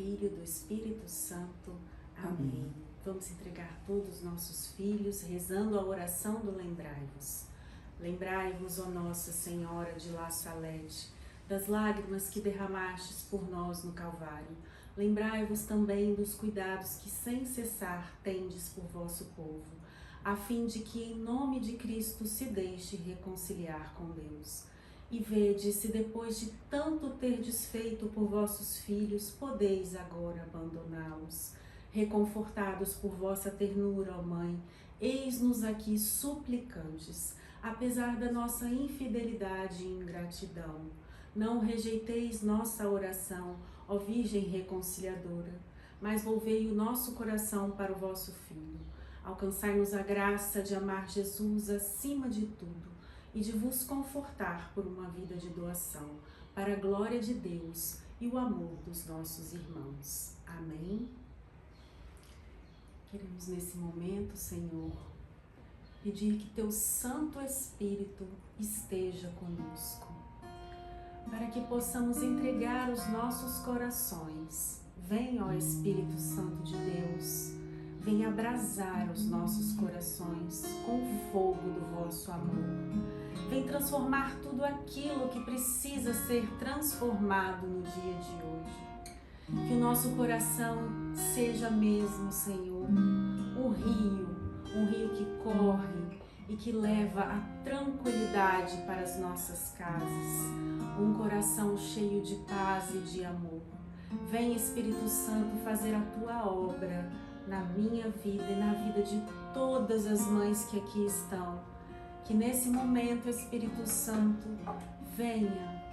Filho e do Espírito Santo. Amém. Vamos entregar todos os nossos filhos rezando a oração do Lembrai-vos. Lembrai-vos, ó Nossa Senhora de La Salete, das lágrimas que derramastes por nós no Calvário. Lembrai-vos também dos cuidados que sem cessar tendes por vosso povo, a fim de que em nome de Cristo se deixe reconciliar com Deus. E vede se depois de tanto terdes feito por vossos filhos, podeis agora abandoná-los. Reconfortados por vossa ternura, ó Mãe, eis-nos aqui suplicantes, apesar da nossa infidelidade e ingratidão. Não rejeiteis nossa oração, ó Virgem reconciliadora, mas volvei o nosso coração para o vosso Filho. Alcançai-nos a graça de amar Jesus acima de tudo e de vos confortar por uma vida de doação, para a glória de Deus e o amor dos nossos irmãos. Amém? Queremos nesse momento, Senhor, pedir que Teu Santo Espírito esteja conosco, para que possamos entregar os nossos corações. Vem, ó Espírito Santo de Deus, vem abrasar os nossos corações com o fogo do vosso amor. Vem transformar tudo aquilo que precisa ser transformado no dia de hoje. Que o nosso coração seja mesmo, Senhor, um rio que corre e que leva a tranquilidade para as nossas casas. Um coração cheio de paz e de amor. Vem, Espírito Santo, fazer a Tua obra na minha vida e na vida de todas as mães que aqui estão. Que nesse momento, Espírito Santo, venha,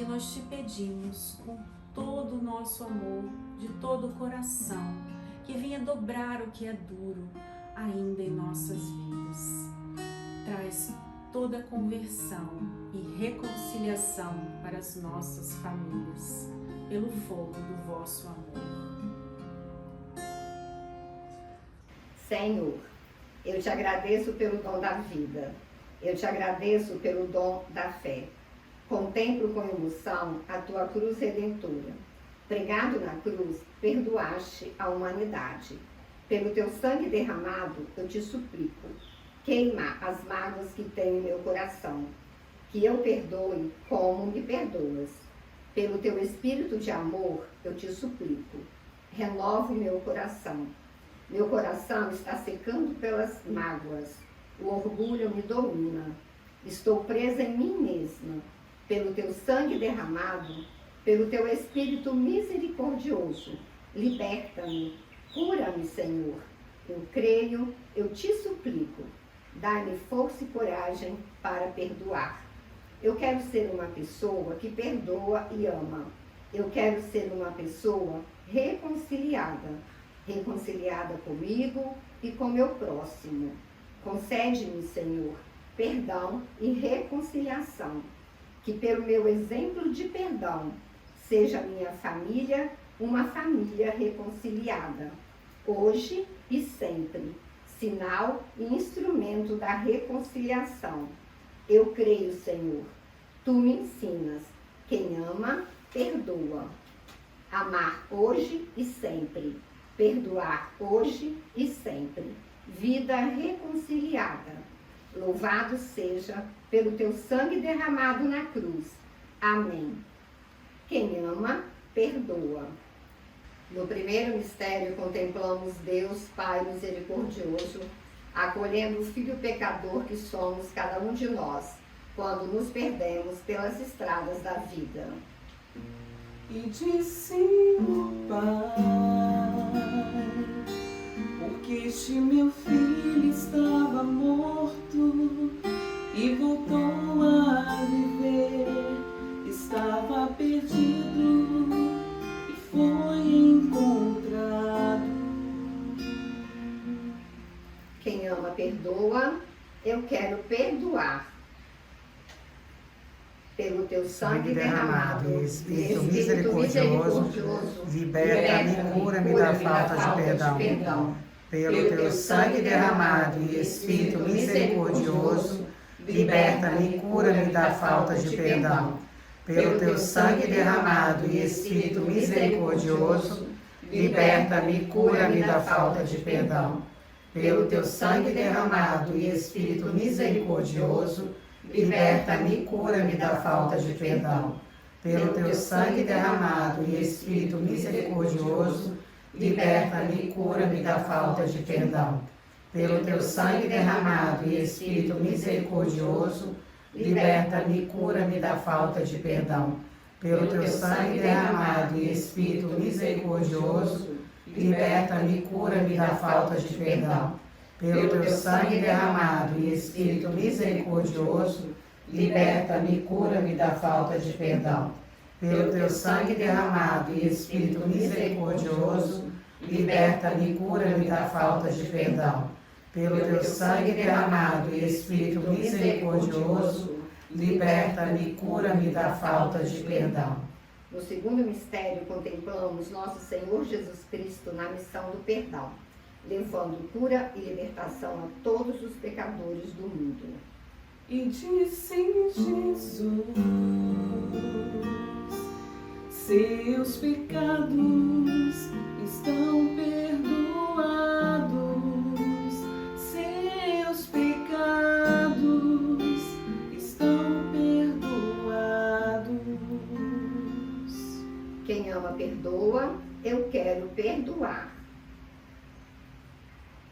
nós te pedimos com todo o nosso amor, de todo o coração, que venha dobrar o que é duro ainda em nossas vidas. Traz toda a conversão e reconciliação para as nossas famílias, pelo fogo do vosso amor. Senhor, eu te agradeço pelo dom da vida. Eu te agradeço pelo dom da fé. Contemplo com emoção a tua cruz redentora. Pregado na cruz, perdoaste a humanidade. Pelo teu sangue derramado, eu te suplico, queima as mágoas que tenho em meu coração, que eu perdoe como me perdoas. Pelo teu espírito de amor, eu te suplico, renova o meu coração. Meu coração está secando pelas mágoas. O orgulho me domina. Estou presa em mim mesma. Pelo teu sangue derramado, pelo teu Espírito misericordioso, liberta-me, cura-me, Senhor. Eu creio, eu te suplico. Dá-me força e coragem para perdoar. Eu quero ser uma pessoa que perdoa e ama. Eu quero ser uma pessoa reconciliada. Reconciliada comigo e com meu próximo. Concede-me, Senhor, perdão e reconciliação. Que pelo meu exemplo de perdão, seja a minha família uma família reconciliada, hoje e sempre, sinal e instrumento da reconciliação. Eu creio, Senhor, Tu me ensinas, quem ama, perdoa. Amar hoje e sempre, perdoar hoje e sempre. Vida reconciliada. Louvado seja pelo teu sangue derramado na cruz. Amém. Quem ama, perdoa. No primeiro mistério, contemplamos Deus, Pai misericordioso, acolhendo o Filho pecador que somos cada um de nós, quando nos perdemos pelas estradas da vida. E disse o Pai, porque este meu filho estava morto e voltou a viver, estava perdido e foi encontrado. Quem ama, perdoa. Eu quero perdoar. Pelo teu sangue derramado, Espírito misericordioso, liberta-me, cura-me da falta de perdão. Pelo teu sangue derramado e Espírito misericordioso, liberta-me, cura-me da falta de perdão. Pelo teu sangue derramado e Espírito misericordioso, liberta-me, cura-me da falta de perdão. Pelo teu sangue derramado e Espírito misericordioso, liberta-me, cura-me da falta de perdão. Pelo teu sangue derramado e Espírito misericordioso, liberta-me, cura-me da falta de perdão. Pelo teu sangue derramado e Espírito misericordioso, liberta-me, cura-me da falta de perdão. Pelo teu sangue derramado e Espírito misericordioso, liberta-me, cura-me da falta de perdão. Pelo teu sangue derramado e Espírito misericordioso, liberta-me, cura-me da falta de perdão. Pelo teu sangue derramado e Espírito misericordioso, liberta-me, cura-me da falta de perdão. Pelo teu sangue derramado e Espírito misericordioso, liberta-me, cura-me da falta de perdão. No segundo mistério, contemplamos nosso Senhor Jesus Cristo na missão do perdão, levando cura e libertação a todos os pecadores do mundo. E disse Jesus: seus pecados estão perdoados, seus pecados estão perdoados. Quem ama perdoa, eu quero perdoar.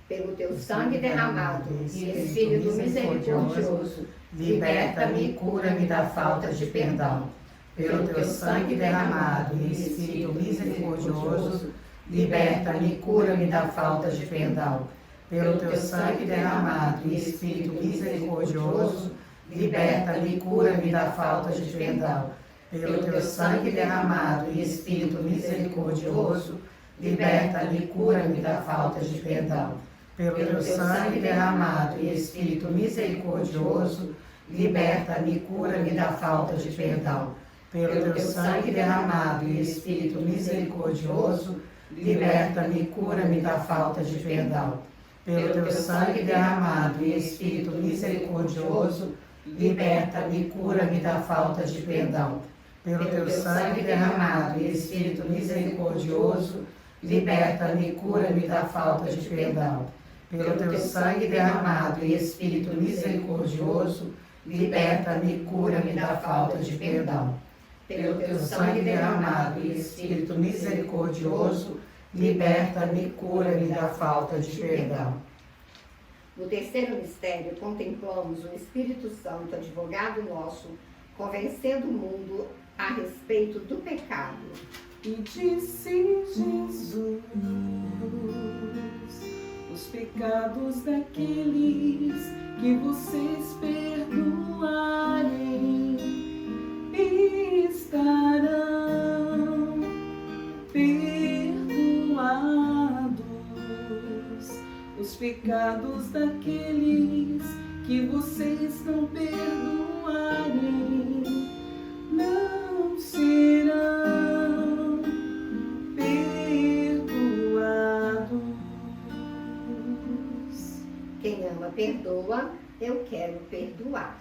Pelo teu sangue derramado e Espírito misericordioso, liberta-me, cura-me da falta de perdão. Pelo teu sangue derramado e Espírito misericordioso, liberta-me, cura-me da falta de perdão. Pelo teu sangue derramado e Espírito misericordioso, liberta-me, cura-me da falta de perdão. Pelo teu sangue derramado e Espírito misericordioso, liberta-me, cura-me da falta de perdão. Pelo teu sangue derramado e Espírito misericordioso, liberta-me, cura-me da falta de perdão. Pelo teu sangue derramado e Espírito misericordioso, liberta-me, cura-me da falta de perdão. Pelo teu sangue derramado e Espírito misericordioso, liberta-me, cura-me da falta de perdão. Pelo teu sangue derramado e Espírito misericordioso, liberta-me, cura-me da falta de perdão. Pelo teu sangue derramado e Espírito misericordioso, liberta-me, cura-me da falta de perdão. Pelo teu sangue derramado e Espírito misericordioso, liberta-me, cura-me da falta de perdão. No terceiro mistério, contemplamos o Espírito Santo, advogado nosso, convencendo o mundo a respeito do pecado. E disse Jesus: os pecados daqueles que vocês perdoarem estarão perdoados. Os pecados daqueles que vocês não perdoarem não serão perdoados. Quem ama perdoa, eu quero perdoar.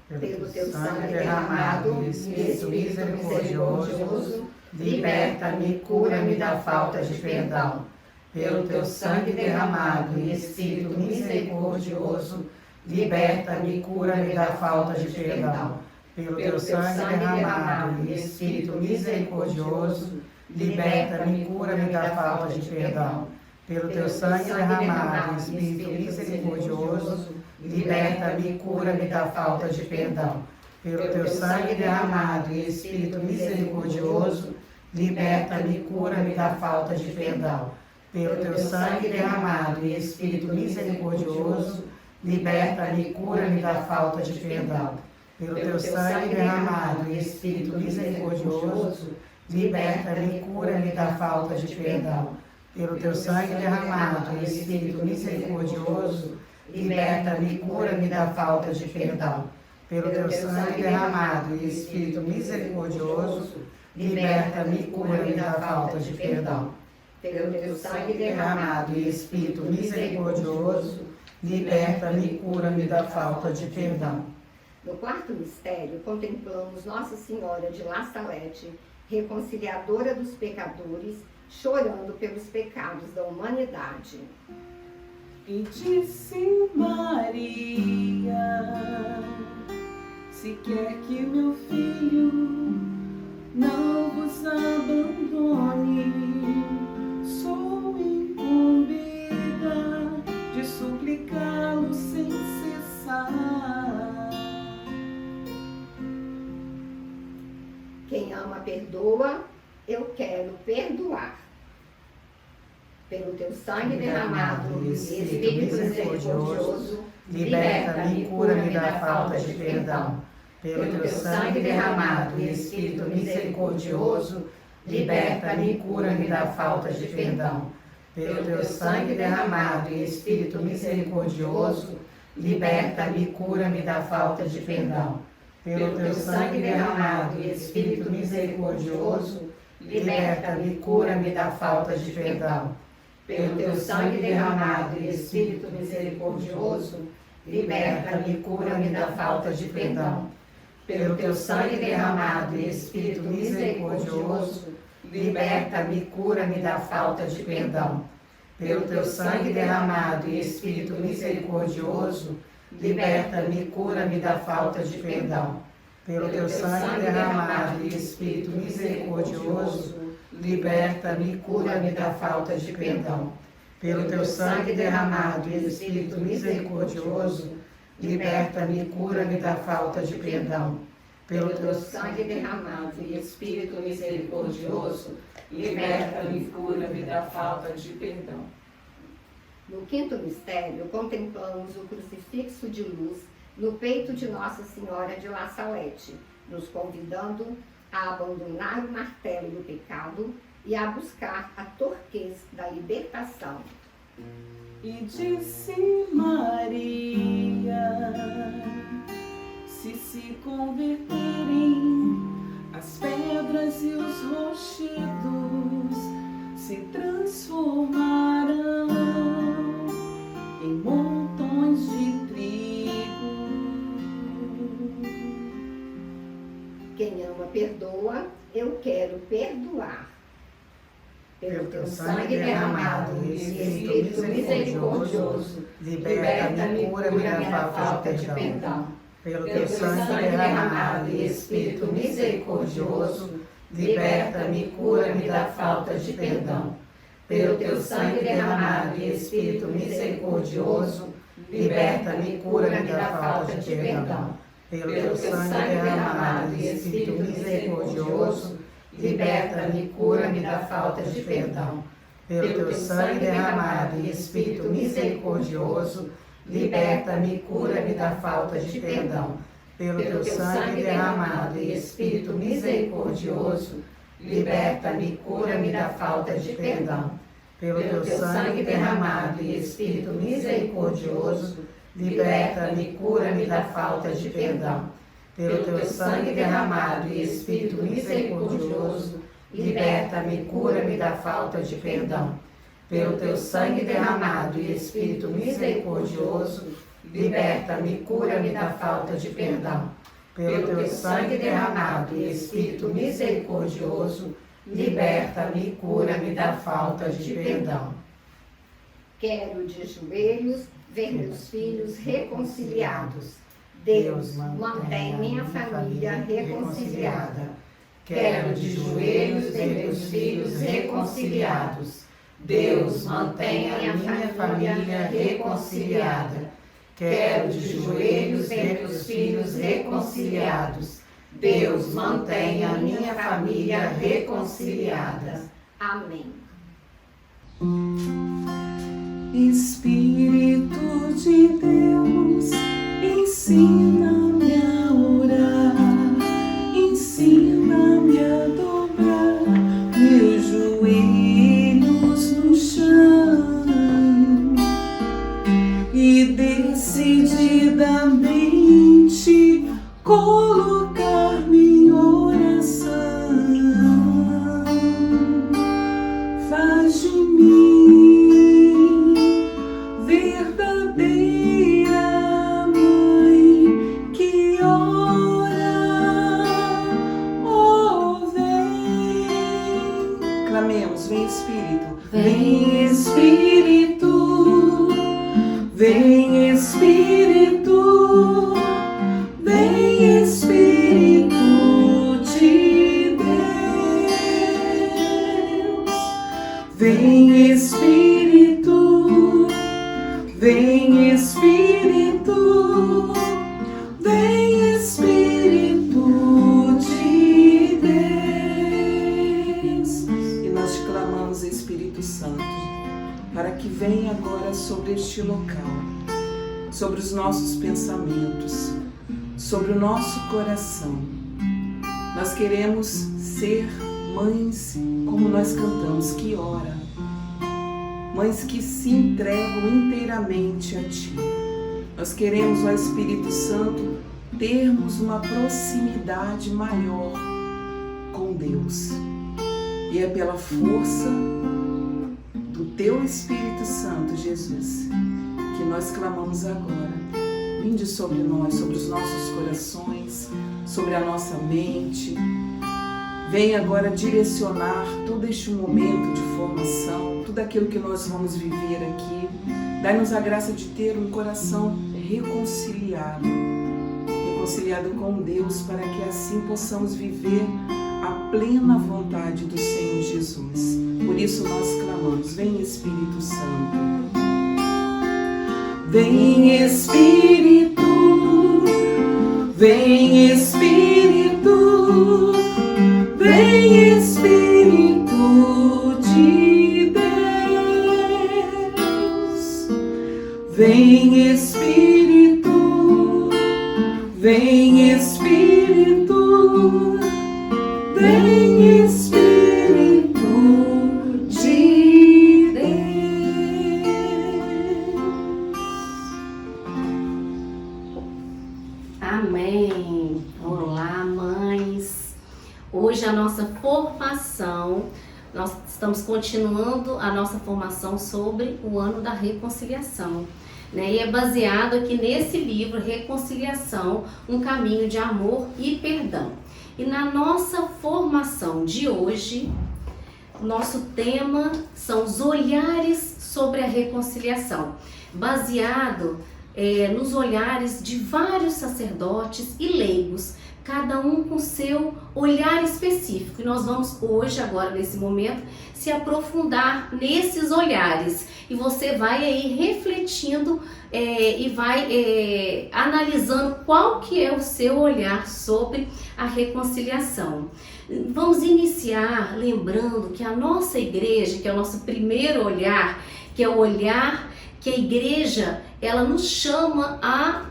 Pelo teu sangue derramado e Espírito misericordioso, liberta-me, cura-me da falta de perdão. Pelo teu sangue derramado e Espírito misericordioso, liberta-me, cura-me da falta de perdão. Pelo teu sangue derramado e Espírito misericordioso, liberta-me, cura-me da falta de perdão. Pelo teu sangue derramado e Espírito misericordioso, liberta-me, cura-me da falta de perdão. Pelo teu sangue derramado e Espírito misericordioso, liberta-me, cura-me da falta de perdão. Pelo teu sangue derramado e Espírito misericordioso, liberta-me, cura-me da falta de perdão. Pelo teu sangue derramado e Espírito misericordioso, liberta-me, cura-me da falta de perdão. Pelo teu sangue derramado e Espírito misericordioso, liberta-me, cura-me da falta de perdão. Pelo teu sangue derramado e Espírito misericordioso, liberta-me, cura-me da falta de perdão. Pelo teu sangue derramado e Espírito misericordioso, liberta-me, cura-me da falta de perdão. No quarto mistério, contemplamos Nossa Senhora de La Salette reconciliadora dos pecadores, chorando pelos pecados da humanidade. E disse Maria: se quer que meu filho não vos abandone, sou incumbida de suplicá-lo sem cessar. Quem ama perdoa, eu quero perdoar. Pelo teu sangue derramado e Espírito misericordioso, liberta-me e cura-me da falta de perdão. Pelo teu sangue derramado e Espírito misericordioso, liberta-me e cura-me da falta de perdão. Pelo teu sangue derramado e Espírito misericordioso, liberta-me e cura-me da falta de perdão. Pelo teu sangue derramado e Espírito misericordioso, liberta-me e cura-me da falta de perdão. Pelo teu sangue derramado e Espírito misericordioso, liberta-me e cura-me da falta de perdão. Pelo teu sangue derramado e Espírito misericordioso, liberta-me e cura-me da falta de perdão. Pelo teu sangue derramado e Espírito misericordioso, liberta-me e cura-me da falta de perdão. Pelo teu sangue derramado e Espírito misericordioso, liberta-me e cura-me da falta de perdão. Pelo teu sangue derramado e Espírito misericordioso, liberta-me e cura-me da falta de perdão. Pelo teu sangue derramado e Espírito misericordioso, liberta-me e cura-me da falta de perdão. No quinto mistério, contemplamos o crucifixo de luz no peito de Nossa Senhora de La Salette, nos convidando a abandonar o martelo do pecado e a buscar a torquez da libertação. E disse Maria: se converterem as pedras e os rochedos, se transformarão em montões de trigo. Quem ama perdoa, eu quero perdoar. Pelo teu sangue derramado e Espírito misericordioso, liberta-me e cura-me da falta de perdão. Pelo teu sangue derramado e Espírito misericordioso, liberta-me e cura-me da falta de perdão. Pelo teu sangue derramado e Espírito misericordioso, liberta-me e cura-me da falta de perdão. Pelo teu sangue derramado e Espírito misericordioso, liberta-me e cura-me da falta de perdão. Pelo teu sangue derramado e Espírito misericordioso, liberta-me e cura-me da falta de perdão. Pelo teu sangue derramado e Espírito misericordioso, liberta-me e cura-me da falta de perdão. Pelo teu sangue derramado e Espírito misericordioso, liberta-me e cura-me da falta de perdão. Pelo teu sangue derramado e Espírito misericordioso, liberta-me e cura-me da falta de perdão. Pelo teu sangue derramado e Espírito misericordioso, liberta-me e cura-me da falta de perdão. Pelo teu sangue derramado e Espírito misericordioso, liberta-me e cura-me da falta de perdão. Quero de joelhos ver meus filhos reconciliados. Deus, mantém minha família reconciliada. Quero de joelhos ver meus filhos reconciliados. Deus, mantenha a minha família reconciliada. Quero de joelhos ver meus filhos reconciliados. Deus, mantenha a minha família reconciliada. Amém. Espírito de Deus, ensina-me a orar, ensina-me a dobrar meus joelhos no chão e decididamente colocar-me em oração. Faz de mim verdadeira mãe que ora, oh vem. Vem Espírito, vem Espírito, vem Espírito de Deus. E nós te clamamos, Espírito Santo, para que venha agora sobre este local, sobre os nossos pensamentos, sobre o nosso coração. Nós queremos ser mães, como nós cantamos, que ora, mães que se entregam inteiramente a Ti. Nós queremos, ó Espírito Santo, termos uma proximidade maior com Deus. E é pela força do Teu Espírito Santo, Jesus, que nós clamamos agora. Vinde sobre nós, sobre os nossos corações, sobre a nossa mente. Vem agora direcionar todo este momento de formação, tudo aquilo que nós vamos viver aqui. Dai-nos a graça de ter um coração reconciliado com Deus, para que assim possamos viver a plena vontade do Senhor Jesus. Por isso nós clamamos, vem Espírito Santo. Vem Espírito, vem Espírito, vem Espírito de Deus. Vem Espírito, vem Espírito, vem Espírito de Deus. Amém. Olá, mães. Hoje a nossa formação, nós estamos continuando a nossa formação sobre o ano da reconciliação, né? E é baseado aqui nesse livro, Reconciliação, um caminho de amor e perdão. E na nossa formação de hoje, nosso tema são os olhares sobre a reconciliação, baseado nos olhares de vários sacerdotes e leigos, cada um com seu olhar específico. E nós vamos hoje, agora nesse momento, se aprofundar nesses olhares. E você vai aí refletindo e vai analisando qual que é o seu olhar sobre a reconciliação. Vamos iniciar lembrando que a nossa igreja, que é o nosso primeiro olhar, que é o olhar que a igreja, ela nos chama a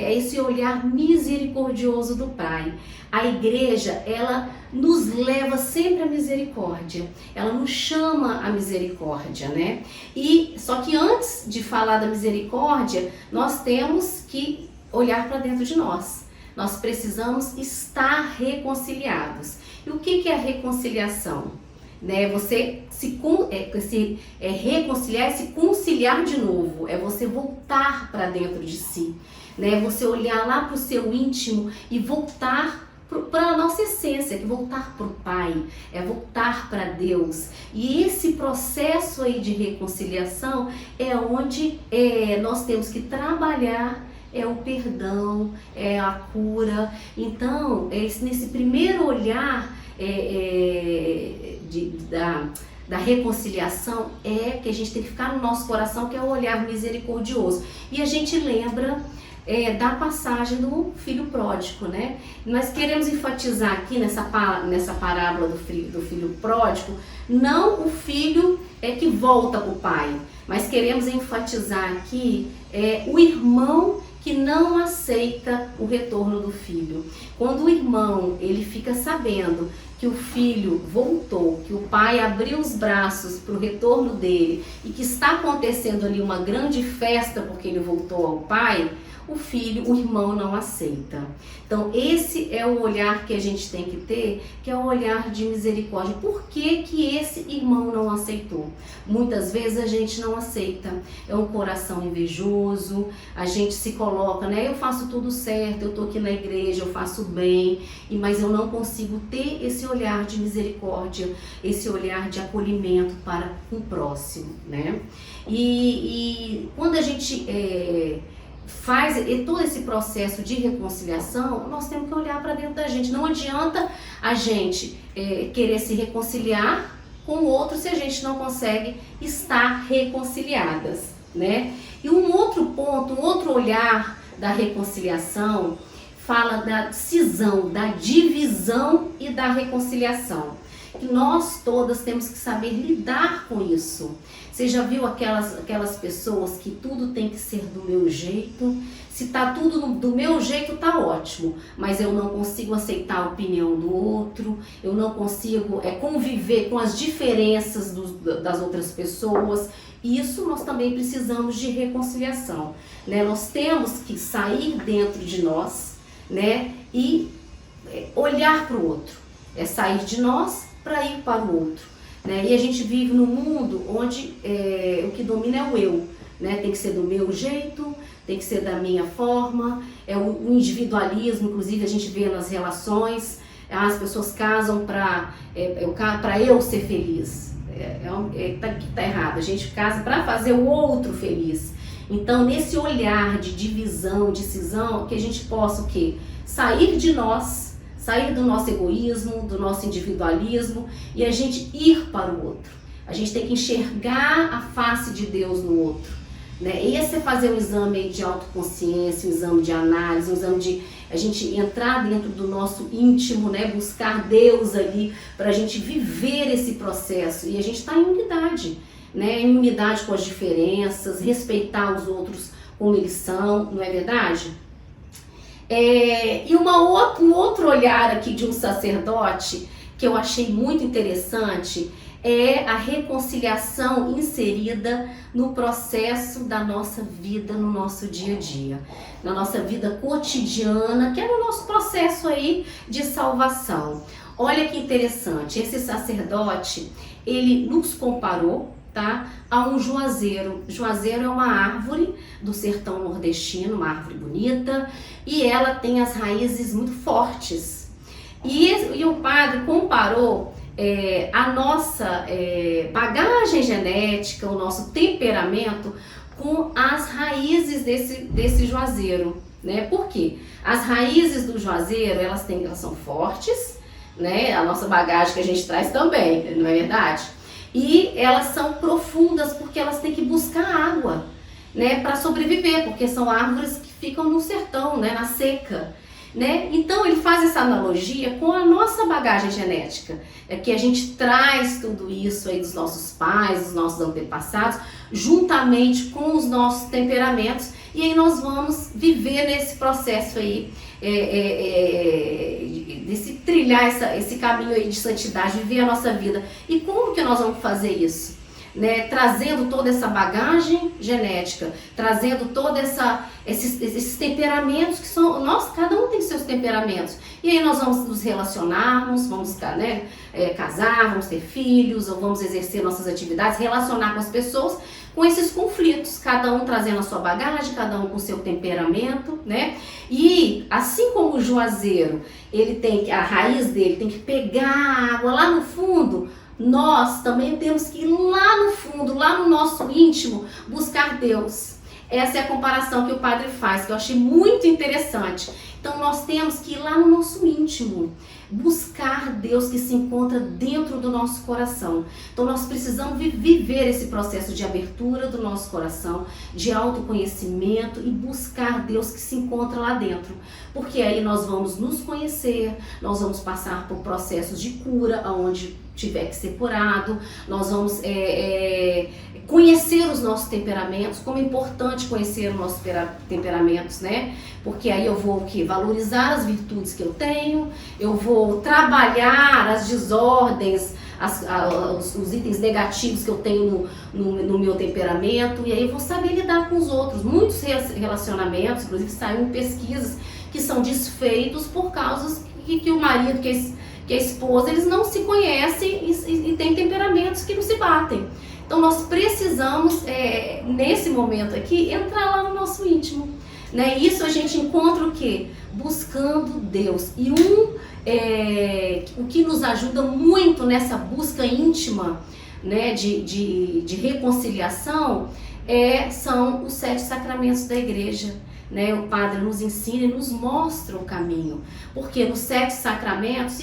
esse olhar misericordioso do Pai. A igreja, ela nos leva sempre à misericórdia, ela nos chama à misericórdia, né? E só que antes de falar da misericórdia, nós temos que olhar para dentro de nós. Nós precisamos estar reconciliados. E o que é a reconciliação? Né? Você se reconciliar, se conciliar de novo, é você voltar para dentro de si, né? Você olhar lá para o seu íntimo e voltar para a nossa essência, que voltar para o Pai, é voltar para Deus. E esse processo aí de reconciliação é onde nós temos que trabalhar, é o perdão, é a cura. Então, nesse primeiro olhar da reconciliação, que a gente tem que ficar no nosso coração, que é o olhar misericordioso. E a gente lembra da passagem do filho pródigo, né? Nós queremos enfatizar aqui nessa parábola do filho pródigo, não o filho que volta para o pai, mas queremos enfatizar aqui o irmão que não aceita o retorno do filho. Quando o irmão ele fica sabendo que o filho voltou, que o pai abriu os braços para o retorno dele e que está acontecendo ali uma grande festa porque ele voltou ao pai, o irmão não aceita. Então esse é o olhar que a gente tem que ter, que é o olhar de misericórdia. Por que que esse irmão não aceitou? Muitas vezes a gente não aceita, é um coração invejoso, a gente se coloca, né? Eu faço tudo certo, eu tô aqui na igreja, eu faço bem, mas eu não consigo ter esse olhar de misericórdia, esse olhar de acolhimento para o próximo, né? E quando a gente faz todo esse processo de reconciliação, nós temos que olhar para dentro da gente. Não adianta a gente querer se reconciliar com o outro se a gente não consegue estar reconciliadas, né? E um outro ponto, um outro olhar da reconciliação fala da cisão, da divisão e da reconciliação. E nós todas temos que saber lidar com isso. Você já viu aquelas pessoas que tudo tem que ser do meu jeito? Se tá tudo do meu jeito, tá ótimo, mas eu não consigo aceitar a opinião do outro, eu não consigo conviver com as diferenças das outras pessoas. Isso nós também precisamos de reconciliação, né? Nós temos que sair dentro de nós, né? E olhar para o outro, sair de nós para ir para o outro, né? E a gente vive num mundo onde o que domina é o eu, né? Tem que ser do meu jeito, tem que ser da minha forma, o individualismo, inclusive a gente vê nas relações, as pessoas casam para eu ser feliz, tá errado, a gente casa para fazer o outro feliz. Então nesse olhar de divisão, de cisão, que a gente possa o quê? Sair de nós, sair do nosso egoísmo, do nosso individualismo e a gente ir para o outro. A gente tem que enxergar a face de Deus no outro, né? Esse é fazer um exame de autoconsciência, um exame de análise, um exame de a gente entrar dentro do nosso íntimo, né? Buscar Deus ali para a gente viver esse processo e a gente está em unidade, né? Em unidade com as diferenças, respeitar os outros como eles são, não é verdade? E um outro olhar aqui de um sacerdote que eu achei muito interessante é a reconciliação inserida no processo da nossa vida, no nosso dia a dia, na nossa vida cotidiana, que é no nosso processo aí de salvação. Olha que interessante, esse sacerdote, ele nos comparou, tá, a um juazeiro. Juazeiro é uma árvore do sertão nordestino, uma árvore bonita, e ela tem as raízes muito fortes. E o padre comparou a nossa bagagem genética, o nosso temperamento com as raízes desse juazeiro, né? Por quê? As raízes do juazeiro, elas são fortes, né? A nossa bagagem que a gente traz também, não é verdade? E elas são profundas porque elas têm que buscar água, né, para sobreviver, porque são árvores que ficam no sertão, né, na seca, né? Então ele faz essa analogia com a nossa bagagem genética, que a gente traz tudo isso aí dos nossos pais, dos nossos antepassados, juntamente com os nossos temperamentos, e aí nós vamos viver nesse processo aí, desse trilhar esse caminho aí de santidade, viver a nossa vida. E como que nós vamos fazer isso? Né? Trazendo toda essa bagagem genética, trazendo todos esses temperamentos que são, cada um tem seus temperamentos. E aí nós vamos nos relacionarmos, vamos, né, casar, vamos ter filhos, ou vamos exercer nossas atividades, relacionar com as pessoas com esses conflitos, cada um trazendo a sua bagagem, cada um com o seu temperamento, né? E assim como o juazeiro, a raiz dele tem que pegar a água lá no fundo, nós também temos que ir lá no fundo, lá no nosso íntimo, buscar Deus. Essa é a comparação que o padre faz, que eu achei muito interessante. Então nós temos que ir lá no nosso íntimo, buscar Deus que se encontra dentro do nosso coração. Então nós precisamos viver esse processo de abertura do nosso coração, de autoconhecimento e buscar Deus que se encontra lá dentro. Porque aí nós vamos nos conhecer, nós vamos passar por processos de cura, onde tiver que ser curado, nós vamos conhecer os nossos temperamentos, como é importante conhecer os nossos temperamentos, né? Porque aí eu vou valorizar as virtudes que eu tenho, eu vou trabalhar as desordens, os itens negativos que eu tenho no meu temperamento, e aí eu vou saber lidar com os outros. Muitos relacionamentos, inclusive saíram pesquisas que são desfeitos por causa que o marido, que a esposa, eles não se conhecem e têm temperamentos que não se batem. Então nós precisamos, nesse momento aqui, entrar lá no nosso íntimo, né? Isso a gente encontra o quê? Buscando Deus. E o que nos ajuda muito nessa busca íntima, né, de reconciliação, são os 7 sacramentos da igreja, né, o Padre nos ensina e nos mostra o caminho, porque nos 7 sacramentos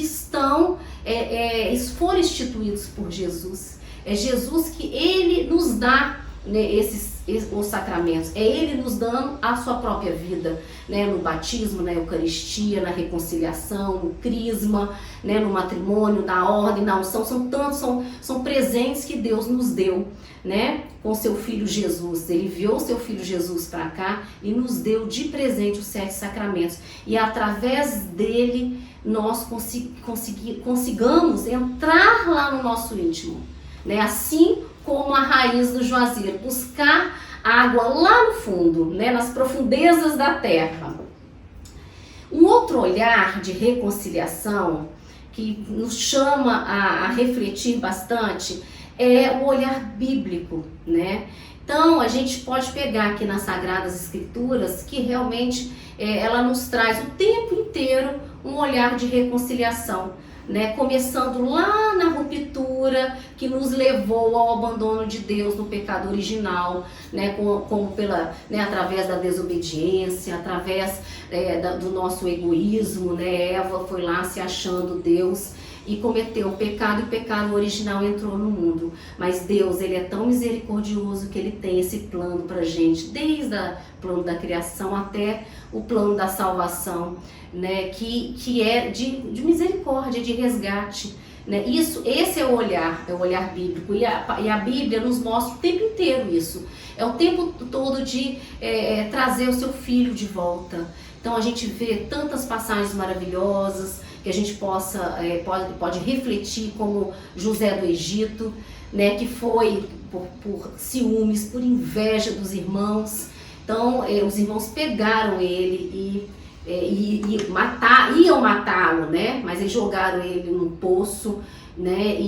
foram instituídos por Jesus. É Jesus que ele nos dá, né, os sacramentos, é ele nos dando a sua própria vida, né, no batismo, na Eucaristia, na reconciliação, no crisma, né, no matrimônio, na ordem, na unção. São presentes que Deus nos deu, né, com seu Filho Jesus. Ele enviou seu Filho Jesus para cá e nos deu de presente os 7 sacramentos, e através dele nós consigamos entrar lá no nosso íntimo, né, assim como a raiz do juazeiro, buscar água lá no fundo, né, nas profundezas da terra. Um outro olhar de reconciliação que nos chama a refletir bastante é o olhar bíblico, né? Então a gente pode pegar aqui nas Sagradas Escrituras que realmente ela nos traz o tempo inteiro um olhar de reconciliação, né? Começando lá na ruptura que nos levou ao abandono de Deus no pecado original, né? Através da desobediência, através do nosso egoísmo, né? Eva foi lá se achando Deus e cometeu o pecado, e o pecado original entrou no mundo. Mas Deus, ele é tão misericordioso que ele tem esse plano pra gente, desde o plano da criação até o plano da salvação, né, que é de misericórdia, de resgate, né? Esse é o olhar bíblico, e a Bíblia nos mostra o tempo inteiro isso. É o tempo todo de trazer o seu filho de volta. Então a gente vê tantas passagens maravilhosas que a gente pode refletir, como José do Egito, né, que foi por ciúmes, por inveja dos irmãos. Então os irmãos pegaram ele iam matá-lo, né? Mas eles jogaram ele num poço, né?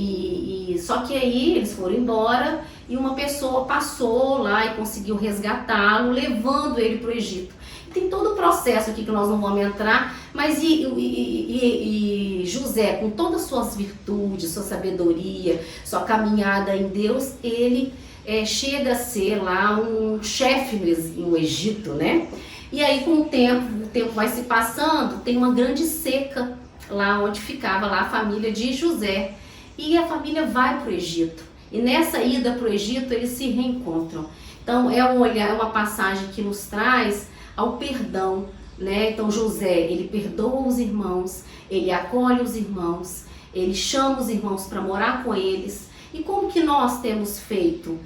Só que aí eles foram embora e uma pessoa passou lá e conseguiu resgatá-lo, levando ele para o Egito. Tem todo o processo aqui que nós não vamos entrar, mas José, com todas as suas virtudes, sua sabedoria, sua caminhada em Deus, ele chega a ser lá um chefe no Egito, né? E aí com o tempo vai se passando, tem uma grande seca lá onde ficava lá a família de José. E a família vai para o Egito. E nessa ida para o Egito eles se reencontram. Então é uma passagem que nos traz ao perdão, né? Então José, ele perdoa os irmãos, ele acolhe os irmãos, ele chama os irmãos para morar com eles. E como que nós temos feito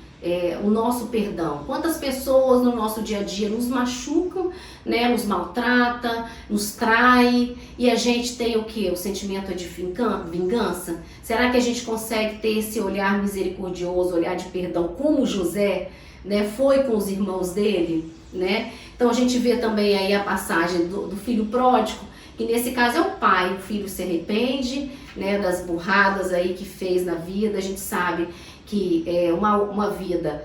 o nosso perdão? Quantas pessoas no nosso dia a dia nos machucam, né? Nos maltrata, nos trai, e a gente tem o quê? O sentimento de vingança? Será que a gente consegue ter esse olhar misericordioso, olhar de perdão, como José, né, foi com os irmãos dele, né? Então a gente vê também aí a passagem do filho pródigo, que nesse caso é o pai. O filho se arrepende, né, das burradas aí que fez na vida. A gente sabe que uma vida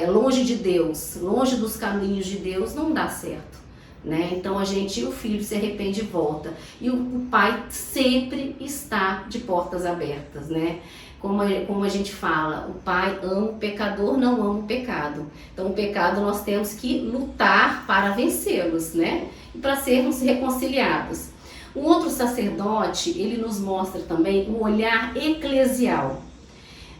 longe de Deus, longe dos caminhos de Deus, não dá certo, né? Então o filho se arrepende e volta. E o pai sempre está de portas abertas, né? Como a gente fala, o pai ama o pecador, não ama o pecado. Então o pecado nós temos que lutar para vencê-los, né? E para sermos reconciliados. Um outro sacerdote, ele nos mostra também um olhar eclesial,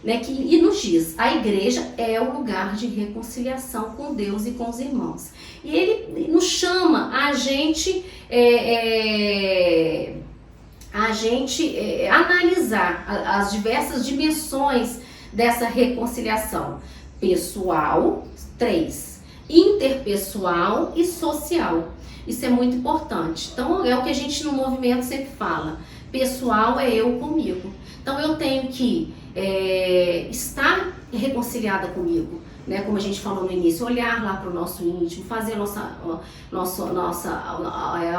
né? E nos diz, a igreja é o lugar de reconciliação com Deus e com os irmãos. E ele nos chama a gente analisar as diversas dimensões dessa reconciliação: pessoal, 3, interpessoal e social. Isso é muito importante. Então é o que a gente no movimento sempre fala: pessoal é eu comigo. Então eu tenho que estar reconciliada comigo, né? Como a gente falou no início, olhar lá para o nosso íntimo, fazer nosso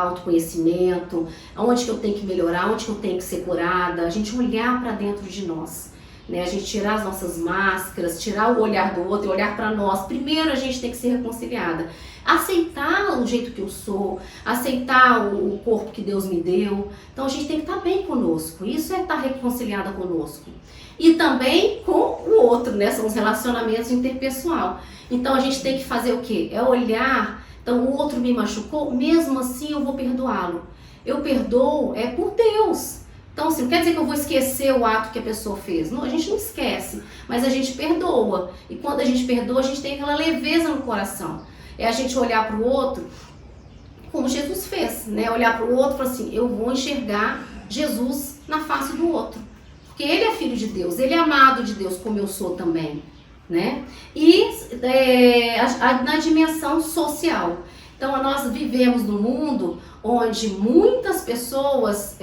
autoconhecimento, onde que eu tenho que melhorar, onde que eu tenho que ser curada, a gente olhar para dentro de nós, né? A gente tirar as nossas máscaras, tirar o olhar do outro e olhar para nós. Primeiro a gente tem que ser reconciliada, aceitar o jeito que eu sou, aceitar o corpo que Deus me deu. Então a gente tem que estar bem conosco, isso é estar reconciliada conosco. E também com o outro, né? São os relacionamentos interpessoal. Então a gente tem que fazer o quê? É olhar Então o outro me machucou, mesmo assim eu vou perdoá-lo. Eu perdoo por Deus. Então assim, não quer dizer que eu vou esquecer o ato que a pessoa fez. Não, a gente não esquece, mas a gente perdoa. E quando a gente perdoa, a gente tem aquela leveza no coração. É a gente olhar para o outro como Jesus fez, né? Olhar para o outro e falar assim, eu vou enxergar Jesus na face do outro. Porque ele é filho de Deus, ele é amado de Deus, como eu sou também, né? E na dimensão social. Então, nós vivemos num mundo onde muitas pessoas...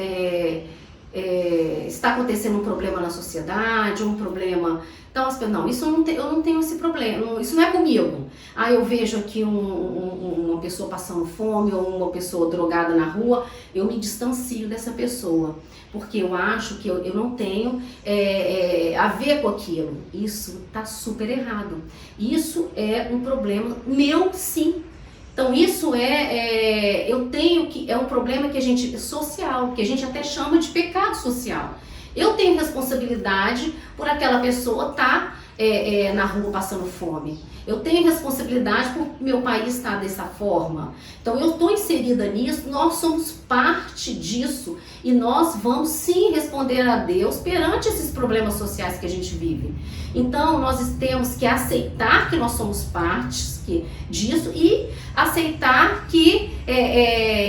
está acontecendo um problema na sociedade, um problema... Então, as pessoas, não, eu não tenho esse problema, isso não é comigo. Eu vejo aqui uma pessoa passando fome ou uma pessoa drogada na rua, eu me distancio dessa pessoa, porque eu acho que eu não tenho a ver com aquilo. Isso está super errado. Isso é um problema meu, sim. Então isso é um problema que a gente social, que a gente até chama de pecado social. Eu tenho responsabilidade por aquela pessoa estar na rua passando fome. Eu tenho responsabilidade por meu país estar dessa forma. Então eu estou inserida nisso, nós somos parte disso e nós vamos sim responder a Deus perante esses problemas sociais que a gente vive. Então nós temos que aceitar que nós somos partes disso e aceitar que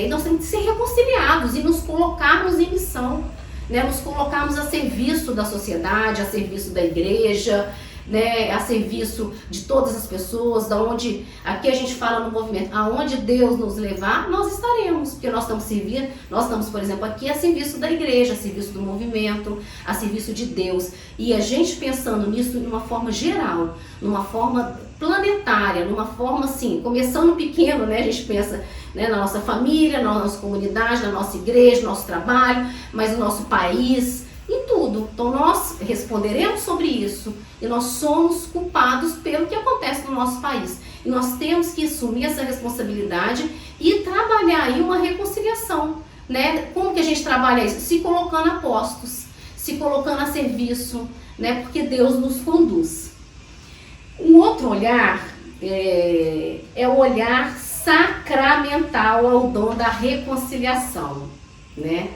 nós temos que ser reconciliados e nos colocarmos em missão, né? Nos colocarmos a serviço da sociedade, a serviço da igreja, né, a serviço de todas as pessoas, aqui a gente fala no movimento, aonde Deus nos levar, nós estaremos, porque nós estamos, por exemplo, aqui a serviço da igreja, a serviço do movimento, a serviço de Deus, e a gente pensando nisso de uma forma geral, numa forma planetária, numa forma assim, começando pequeno, né, a gente pensa, né, na nossa família, na nossa comunidade, na nossa igreja, no nosso trabalho, mas no nosso país, em tudo. Então nós responderemos sobre isso e nós somos culpados pelo que acontece no nosso país. E nós temos que assumir essa responsabilidade e trabalhar aí uma reconciliação, né? Como que a gente trabalha isso? Se colocando a postos, se colocando a serviço, né? Porque Deus nos conduz. Um outro olhar é o olhar sacramental ao dom da reconciliação, né?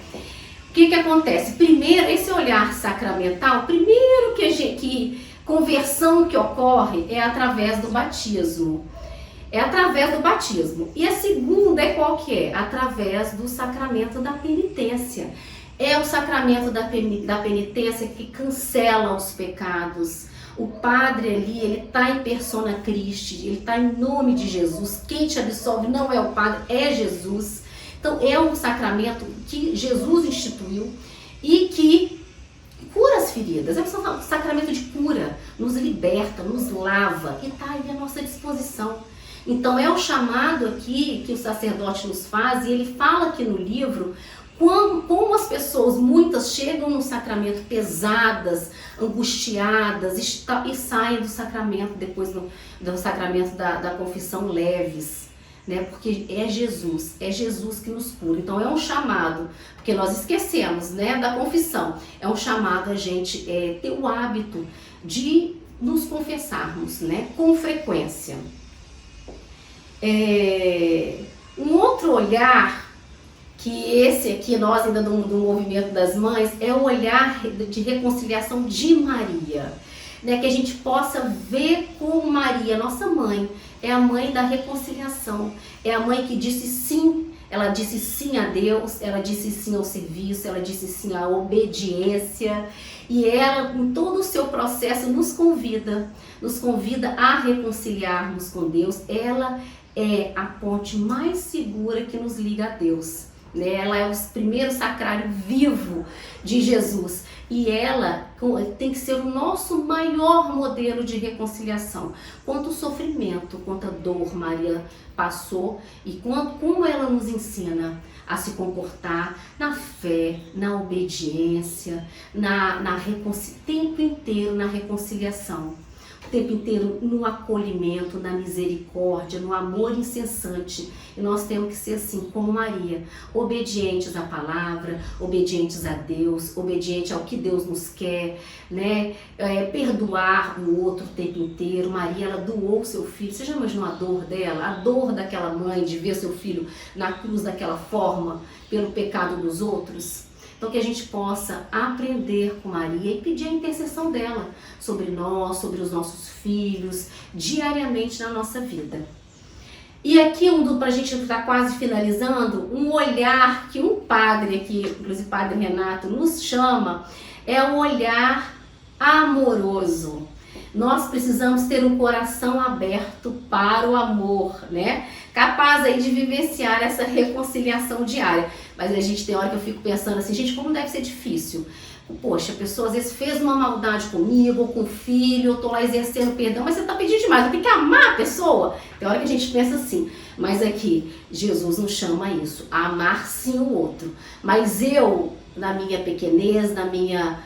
O que acontece? Primeiro, esse olhar sacramental, primeiro que conversão que ocorre é através do batismo. É através do batismo. E a segunda é qual que é? Através do sacramento da penitência. É o sacramento da penitência que cancela os pecados. O padre ali, ele está em persona Christi, ele está em nome de Jesus. Quem te absolve não é o padre, é Jesus. Então é um sacramento que Jesus instituiu e que cura as feridas. É um sacramento de cura, nos liberta, nos lava e está aí à nossa disposição. Então é o chamado aqui que o sacerdote nos faz, e ele fala aqui no livro como as pessoas, muitas chegam no sacramento pesadas, angustiadas e saem do sacramento, depois do sacramento da confissão leves. Né? Porque é Jesus que nos cura. Então é um chamado, porque nós esquecemos, né, da confissão, é um chamado a gente ter o hábito de nos confessarmos, né, com frequência. Um outro olhar, que esse aqui nós ainda do movimento das mães, é o olhar de reconciliação de Maria, né, que a gente possa ver como Maria, nossa mãe, é a mãe da reconciliação, é a mãe que disse sim, ela disse sim a Deus, ela disse sim ao serviço, ela disse sim à obediência, e ela, em todo o seu processo, nos convida a reconciliarmos com Deus. Ela é a ponte mais segura que nos liga a Deus, né? Ela é o primeiro sacrário vivo de Jesus. E ela tem que ser o nosso maior modelo de reconciliação. Quanto sofrimento, quanta dor Maria passou e como ela nos ensina a se comportar na fé, na obediência, tempo inteiro na reconciliação. o tempo inteiro no acolhimento, na misericórdia, no amor incessante. E nós temos que ser assim como Maria, obedientes à palavra, obedientes a Deus, obedientes ao que Deus nos quer, né? Perdoar o outro o tempo inteiro. Maria, ela doou seu filho. Você já imaginou a dor dela? A dor daquela mãe de ver seu filho na cruz daquela forma, pelo pecado dos outros? Então que a gente possa aprender com Maria e pedir a intercessão dela sobre nós, sobre os nossos filhos, diariamente na nossa vida. E aqui, para a gente estar quase finalizando, um olhar que um padre aqui, inclusive o Padre Renato, nos chama, é um olhar amoroso. Nós precisamos ter um coração aberto para o amor, né? Capaz aí de vivenciar essa reconciliação diária. Mas a gente tem hora que eu fico pensando assim, gente, como deve ser difícil. Poxa, a pessoa às vezes fez uma maldade comigo, ou com o filho, eu tô lá exercendo perdão, mas você tá pedindo demais, eu tenho que amar a pessoa. Tem hora que a gente pensa assim, mas aqui, Jesus nos chama a isso, a amar sim o outro. Mas eu, na minha pequenez, na minha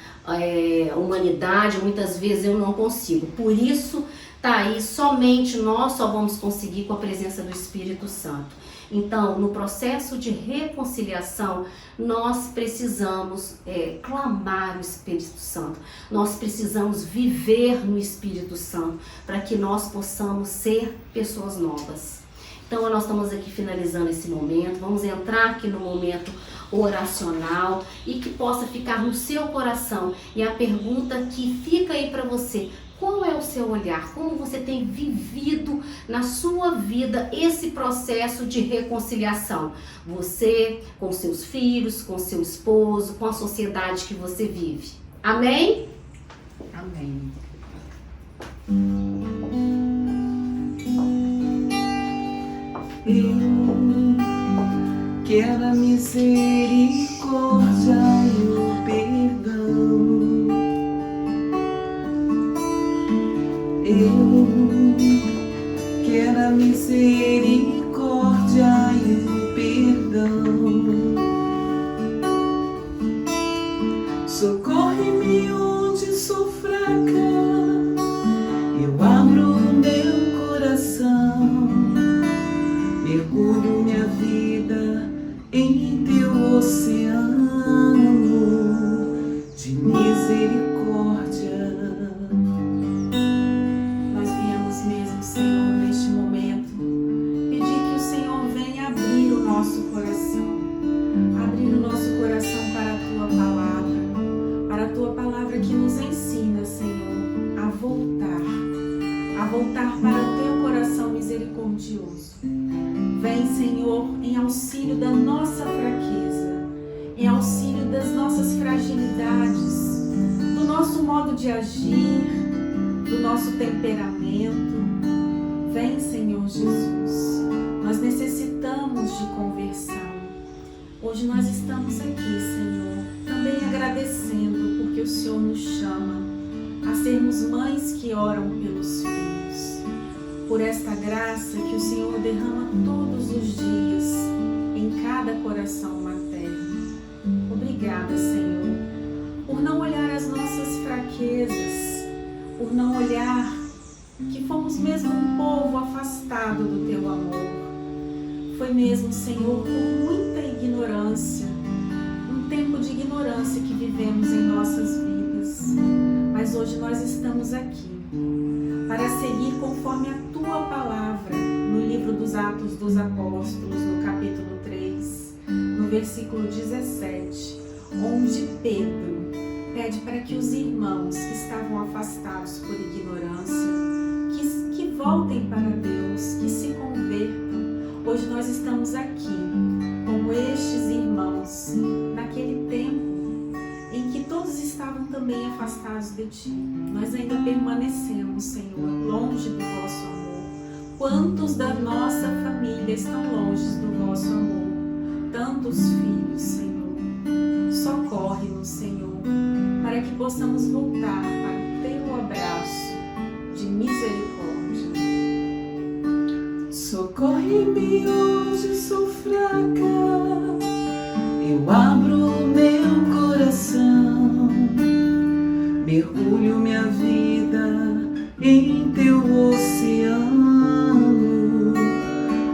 humanidade, muitas vezes eu não consigo. Por isso, tá aí, somente nós só vamos conseguir com a presença do Espírito Santo. Então, no processo de reconciliação, nós precisamos clamar o Espírito Santo. Nós precisamos viver no Espírito Santo para que nós possamos ser pessoas novas. Então, nós estamos aqui finalizando esse momento. Vamos entrar aqui no momento oracional e que possa ficar no seu coração. E a pergunta que fica aí para você: qual é o seu olhar? Como você tem vivido na sua vida esse processo de reconciliação? Você, com seus filhos, com seu esposo, com a sociedade que você vive. Amém? Amém. Eu quero a misericórdia e o perdão. Eu quero a misericórdia e o perdão. Socorre-me onde sou fraca, eu abro o meu coração, mergulho minha vida em teu oceano de misericórdia. Nós viemos mesmo, Senhor, neste momento, pedir que o Senhor venha abrir o nosso coração. Abrir o nosso coração para a Tua Palavra. Para a Tua Palavra que nos ensina, Senhor, a voltar para o Teu coração misericordioso. Vem, Senhor, em auxílio da nossa fraqueza, em auxílio das nossas fragilidades, do nosso modo de agir, do nosso temperamento. Vem, Senhor Jesus, nós necessitamos de conversão. Hoje nós estamos aqui, Senhor, também agradecendo porque o Senhor nos chama a sermos mães que oram pelos filhos. Por esta graça que o Senhor derrama todos os dias em cada coração materno. Obrigada, Senhor, por não olhar as nossas fraquezas, por não olhar que fomos mesmo um povo afastado do Teu amor. Foi mesmo, Senhor, por muita ignorância, um tempo de ignorância que vivemos em nossas vidas. Mas hoje nós estamos aqui para seguir conforme a Tua Palavra, no livro dos Atos dos Apóstolos, no capítulo 3, no versículo 17, onde Pedro pede para que os irmãos que estavam afastados por ignorância, que voltem para Deus, que se convertam. Hoje nós estamos aqui, como estes irmãos, naquele tempo em que todos estavam também afastados de Ti. Nós ainda permanecemos, Senhor, longe do Vosso amor. Quantos da nossa família estão longe do Vosso amor? Tantos filhos, Senhor. Socorre-nos, Senhor, para que possamos voltar para o Teu abraço de misericórdia. Socorre-me onde sou fraca, eu abro o meu coração, mergulho minha vida em teu oceano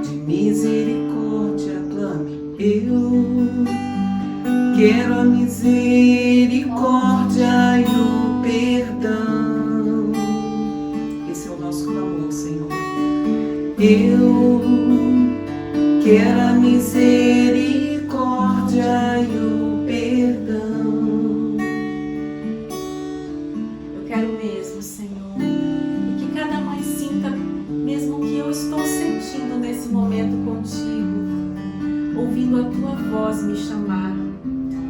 de misericórdia clame. Eu quero a misericórdia e o perdão. Esse é o nosso clamor, Senhor. Eu quero a misericórdia e o perdão. Eu quero mesmo, Senhor, e que cada mãe sinta mesmo o que eu estou sentindo nesse momento contigo, ouvindo a tua voz me chamar.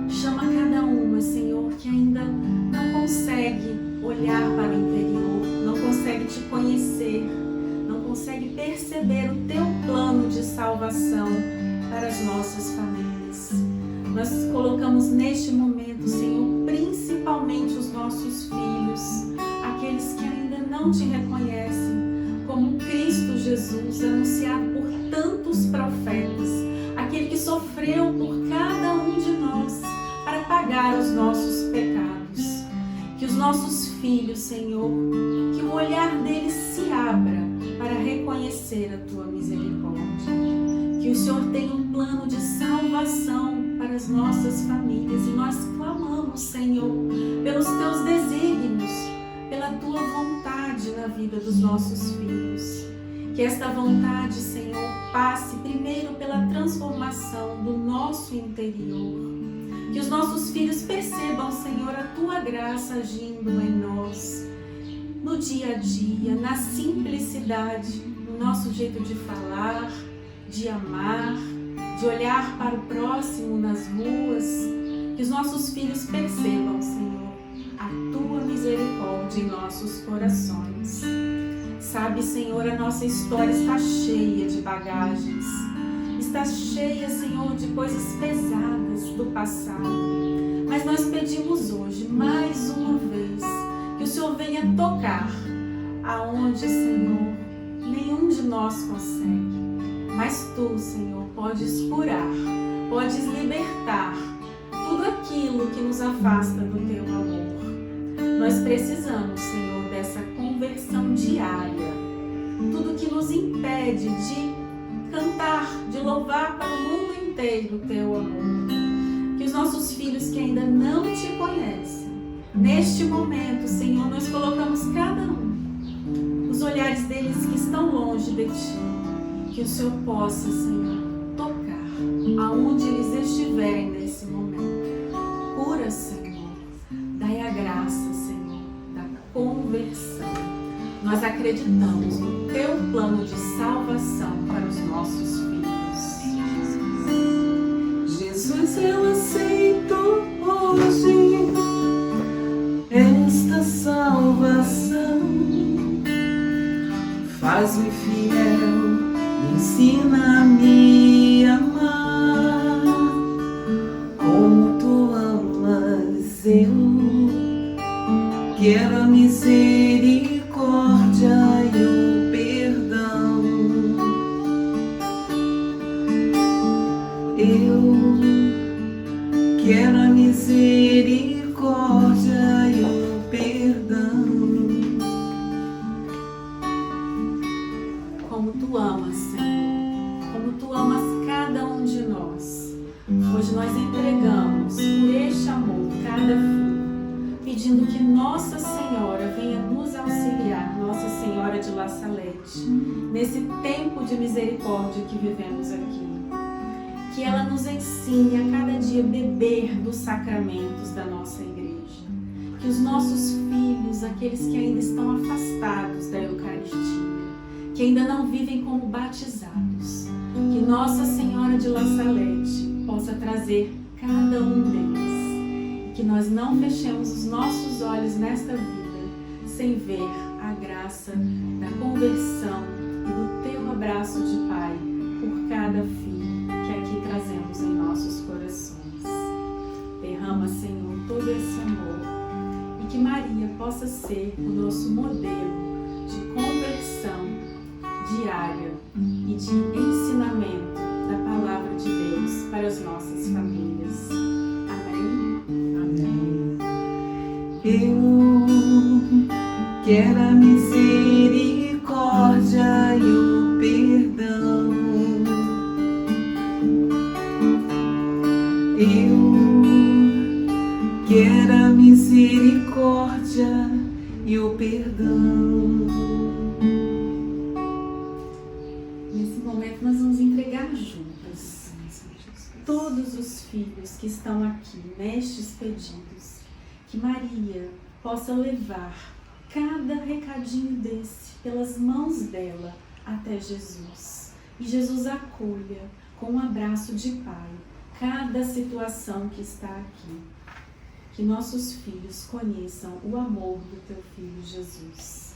Chama cada uma, Senhor, que ainda não consegue olhar para o interior, não consegue te conhecer, não consegue perceber o teu plano de salvação para as nossas famílias. Nós colocamos neste momento, Senhor, principalmente os nossos filhos, aqueles que ainda não te reconhecem como Cristo Jesus, anunciado por tantos profetas, aquele que sofreu por cada um de nós para pagar os nossos pecados. Que os nossos filhos, Senhor, que o olhar deles se abra para reconhecer a tua misericórdia. Que o Senhor tem um plano de salvação para as nossas famílias e nós clamamos, Senhor, pelos teus desígnios, pela tua vontade na vida dos nossos filhos. Que esta vontade, Senhor, passe primeiro pela transformação do nosso interior. Que os nossos filhos percebam, Senhor, a tua graça agindo em nós, no dia a dia, na simplicidade, no nosso jeito de falar, de amar, de olhar para o próximo nas ruas. Que os nossos filhos percebam, Senhor, a tua misericórdia em nossos corações. Sabe, Senhor, a nossa história está cheia de bagagens, está cheia, Senhor, de coisas pesadas do passado. Mas nós pedimos hoje, mais uma vez, que o Senhor venha tocar aonde, Senhor, nenhum de nós consegue. Mas tu, Senhor, podes curar, podes libertar tudo aquilo que nos afasta do teu amor. Nós precisamos, Senhor, dessa conversão diária. Tudo que nos impede de cantar, de louvar para o mundo inteiro o teu amor. Que os nossos filhos que ainda não te conhecem, neste momento, Senhor, nós colocamos cada um, os olhares deles que estão longe de ti. Que o Senhor possa, Senhor, tocar aonde eles estiverem nesse momento. Cura, Senhor. Dai a graça, Senhor, da conversão. Nós acreditamos no teu plano de salvação para os nossos filhos. Jesus, eu aceito hoje esta salvação. Faz-me fiel, me ensina a me amar como tu amas. Eu quero a misericórdia e o perdão. Eu quero a misericórdia e o perdão. Como tu amas, Senhor, como tu amas cada um de nós. Hoje nós entregamos por este amor cada filho, pedindo que Nossa Senhora venha nos auxiliar, Nossa Senhora de La Salete, nesse tempo de misericórdia que vivemos aqui. Que ela nos ensine a cada dia beber dos sacramentos da nossa igreja. Que os nossos filhos, aqueles que ainda estão afastados da Eucaristia, que ainda não vivem como batizados, que Nossa Senhora de La Salete possa trazer cada um deles. Que nós não fechemos os nossos olhos nesta vida sem ver a graça da conversão e do teu abraço de Pai por cada filho que aqui trazemos em nossos corações. Derrama, Senhor, todo esse amor e que Maria possa ser o nosso modelo de conversão diária e de ensinamento da Palavra de Deus para as nossas famílias. Amém? Eu quer a misericórdia e o perdão. Eu quero a misericórdia e o perdão. Nesse momento nós vamos entregar juntos todos os filhos que estão aqui nestes pedidos. Que Maria possa levar cada recadinho desse pelas mãos dela até Jesus. E Jesus acolha com um abraço de pai cada situação que está aqui. Que nossos filhos conheçam o amor do teu Filho Jesus.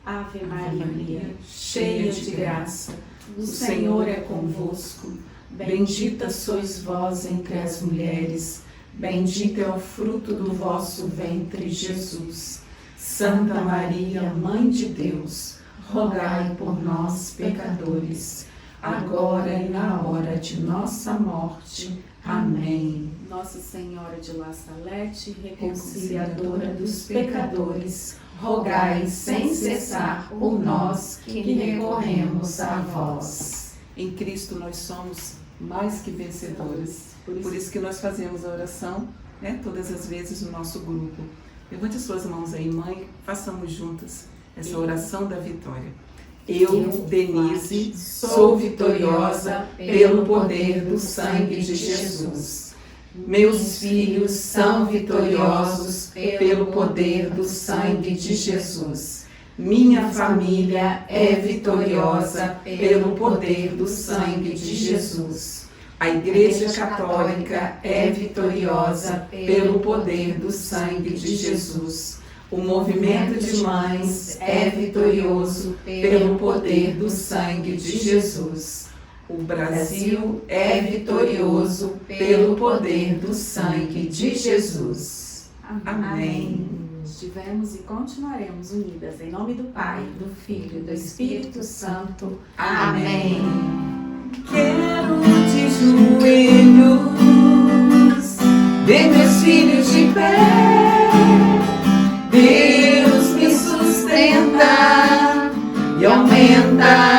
Ave Maria, cheia de graça, o Senhor é convosco. Bendita sois vós entre as mulheres, bendito é o fruto do vosso ventre, Jesus. Santa Maria, Mãe de Deus, rogai por nós, pecadores, agora e na hora de nossa morte. Amém. Nossa Senhora de La Salete, reconciliadora dos pecadores, rogai sem cessar por nós que recorremos a vós. Em Cristo nós somos mais que vencedoras. Por isso que nós fazemos a oração, né, todas as vezes no nosso grupo. Levante as suas mãos aí, mãe, façamos juntas essa oração da vitória. Eu, Denise, sou vitoriosa pelo poder do sangue de Jesus. Meus filhos são vitoriosos pelo poder do sangue de Jesus. Minha família é vitoriosa pelo poder do sangue de Jesus. A Igreja Católica é vitoriosa pelo poder do sangue de Jesus. O movimento de mães é vitorioso pelo poder do sangue de Jesus. O Brasil é vitorioso pelo poder do sangue de Jesus. Amém. Estivemos e continuaremos unidas em nome do Pai, do Filho e do Espírito Santo. Amém. Quero de joelhos ver meus filhos de pé. Deus me sustenta e aumenta